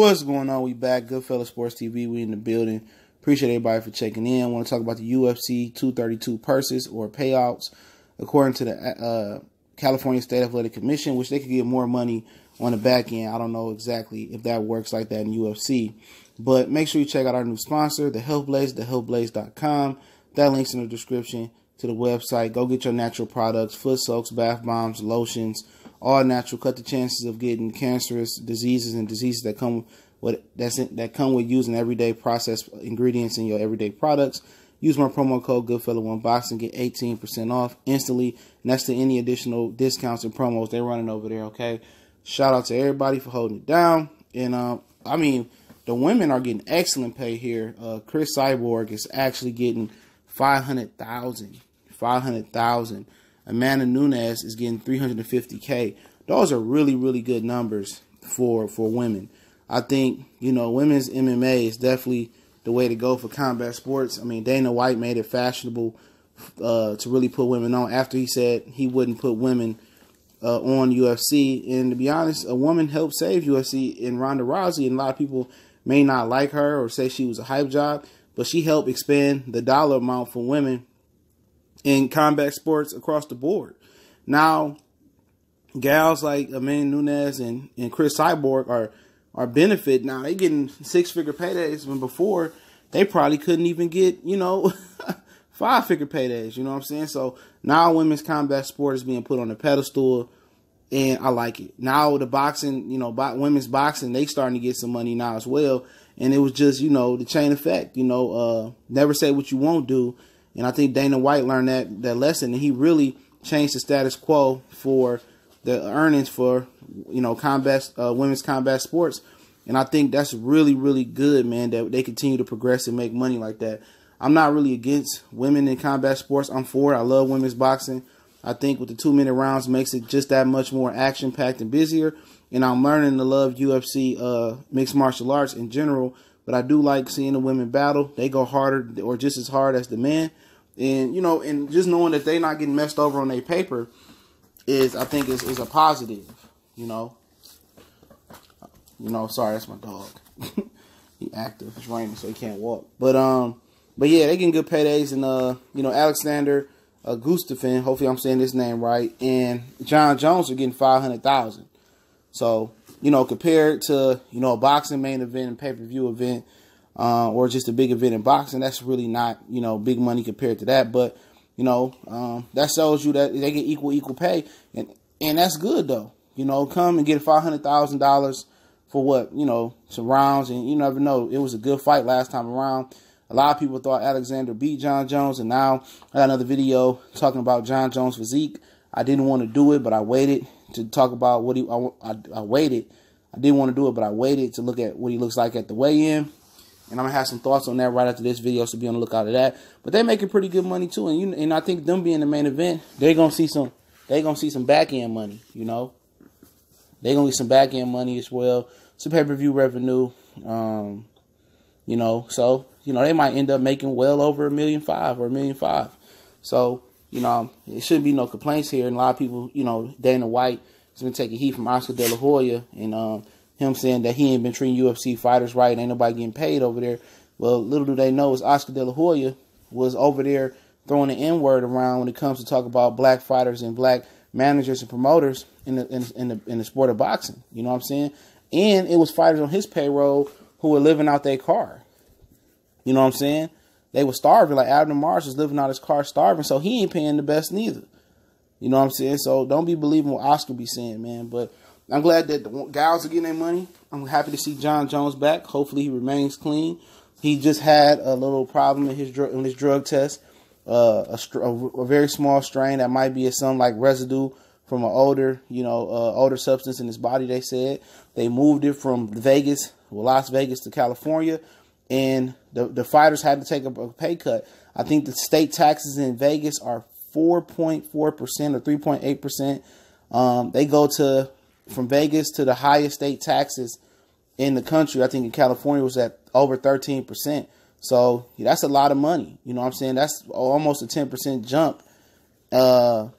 What's going on? We back. Goodfellas Sports TV. We in the building. Appreciate everybody for checking in. I want to talk about the UFC 232 purses or payouts. According to the California State Athletic Commission, which they could get more money on the back end. I don't know exactly if that works like that in UFC. But make sure you check out our new sponsor, The Health Blaze, thehealthblaze.com. That link's in the description to the website. Go get your natural products, foot soaks, bath bombs, lotions, all natural. Cut the chances of getting cancerous diseases and diseases that come with using everyday processed ingredients in your everyday products. Use my promo code Goodfella1Box and get 18% off instantly. Next to any additional discounts and promos they're running over there. Okay. Shout out to everybody for holding it down. And I mean, the women are getting excellent pay here. Cris Cyborg is actually getting $500,000. Amanda Nunes is getting $350K. Those are really, really good numbers for women. I think, women's MMA is definitely the way to go for combat sports. I mean, Dana White made it fashionable to really put women on after he said he wouldn't put women on UFC. And to be honest, a woman helped save UFC in Ronda Rousey. And a lot of people may not like her or say she was a hype job, but she helped expand the dollar amount for women in combat sports across the board. Now, gals like Amanda Nunes and Cris Cyborg are benefit. Now, they getting six-figure paydays when before they probably couldn't even get, five-figure paydays. You know what I'm saying? So now women's combat sport is being put on a pedestal, and I like it. Now the boxing, women's boxing, they starting to get some money now as well. And it was just, the chain effect, never say what you won't do. And I think Dana White learned that lesson, and he really changed the status quo for the earnings for, women's combat sports. And I think that's really, really good, man, that they continue to progress and make money like that. I'm not really against women in combat sports. I'm for it. I love women's boxing. I think with the 2-minute rounds makes it just that much more action-packed and busier. And I'm learning to love UFC mixed martial arts in general. But I do like seeing the women battle. They go harder or just as hard as the men. And, and just knowing that they're not getting messed over on their paper I think is a positive, sorry, that's my dog. He active. It's raining, so he can't walk. But yeah, they getting good paydays. And, Alexander Gustafsson, hopefully I'm saying this name right, and John Jones are getting $500,000. So, compared to, a boxing main event and pay-per-view event, or just a big event in boxing, that's really not, big money compared to that. But, that shows you that they get equal pay. And that's good, though. Come and get $500,000 for what, some rounds. And you never know. It was a good fight last time around. A lot of people thought Alexander beat John Jones. And now I got another video talking about John Jones' physique. I didn't want to do it, but I waited to talk about what I waited. I didn't want to do it, but I waited to look at what he looks like at the weigh-in. And I'm going to have some thoughts on that right after this video, so be on the lookout of that. But they're making pretty good money, too. And I think them being the main event, they're going to see some back-end money, They're going to get some back-end money as well. Some pay-per-view revenue. So, they might end up making well over $1.5 million or $1.5 million. So, it shouldn't be no complaints here. And a lot of people, Dana White has been taking heat from Oscar De La Hoya and him saying that he ain't been treating UFC fighters right. Ain't nobody getting paid over there. Well, little do they know is Oscar De La Hoya was over there throwing the N-word around when it comes to talk about black fighters and black managers and promoters in the sport of boxing. You know what I'm saying? And it was fighters on his payroll who were living out their car. You know what I'm saying? They were starving. Like Abner Mars was living out his car starving, so he ain't paying the best neither. You know what I'm saying? So don't be believing what Oscar be saying, man. But I'm glad that the gals are getting their money. I'm happy to see John Jones back. Hopefully he remains clean. He just had a little problem in his drug test. A very small strain that might be some like residue from an older substance in his body. They said they moved it from Las Vegas to California, and the fighters had to take a pay cut. I think the state taxes in Vegas are 4.4% or 3.8%. They go from Vegas to the highest state taxes in the country. I think in California was at over 13%. So that's a lot of money. You know what I'm saying? That's almost a 10% jump, in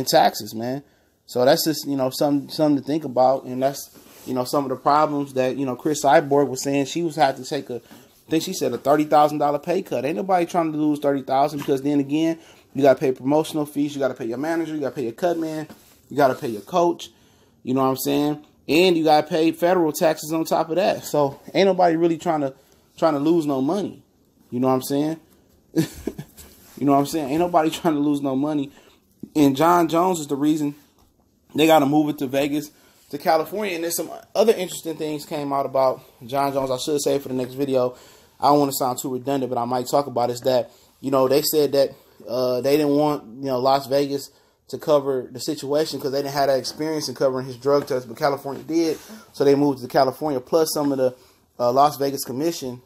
taxes, man. So that's just, something to think about. And that's, some of the problems that, Cris Cyborg was saying. She was had to take I think she said a $30,000 pay cut. Ain't nobody trying to lose $30,000 because then again, you got to pay promotional fees. You got to pay your manager. You got to pay your cut man. You got to pay your coach. You know what I'm saying? And you got to pay federal taxes on top of that. So ain't nobody really trying to lose no money. You know what I'm saying? You know what I'm saying? Ain't nobody trying to lose no money. And Jon Jones is the reason they got to move it to Vegas, to California. And there's some other interesting things came out about Jon Jones. I should say for the next video. I don't want to sound too redundant, but I might talk about is that, they said that they didn't want, Las Vegas to cover the situation because they didn't have that experience in covering his drug test, but California did. So they moved to California. Plus some of the Las Vegas Commission,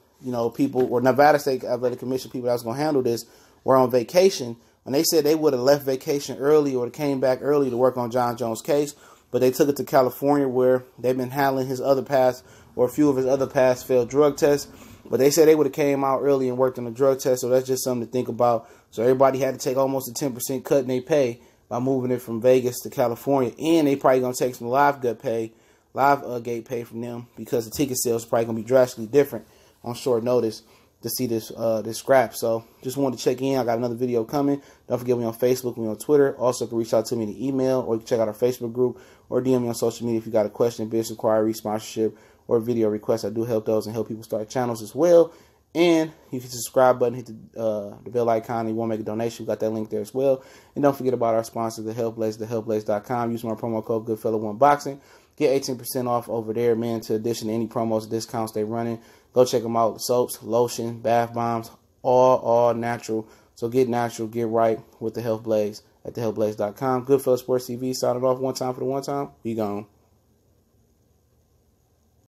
people, or Nevada State Athletic Commission people that was going to handle this were on vacation. And they said they would have left vacation early or came back early to work on Jon Jones' case. But they took it to California where they've been handling his other past, or a few of his other past failed drug tests. But they said they would have came out early and worked on the drug test. So that's just something to think about. So everybody had to take almost a 10% cut in their pay by moving it from Vegas to California. And they probably going to take some live gate pay from them because the ticket sales are probably going to be drastically different on short notice to see this scrap. So just wanted to check in. I got another video coming. Don't forget me on Facebook, me on Twitter. Also, you can reach out to me in the email, or you can check out our Facebook group, or DM me on social media if you got a question, business inquiry, sponsorship, or video request. I do help those and help people start channels as well. And you can subscribe button, hit the bell icon, and you want to make a donation. We got that link there as well. And don't forget about our sponsor, The Health Blaze, thehealthblaze.com. Use my promo code Goodfellow1Boxing. Get 18% off over there, man, to addition to any promos, discounts they running. Go check them out. Soaps, lotion, bath bombs, all natural. So get natural, get right with The Health Blaze at thehealthblaze.com. Goodfellow Sports TV, signing off one time for the one time. Be gone.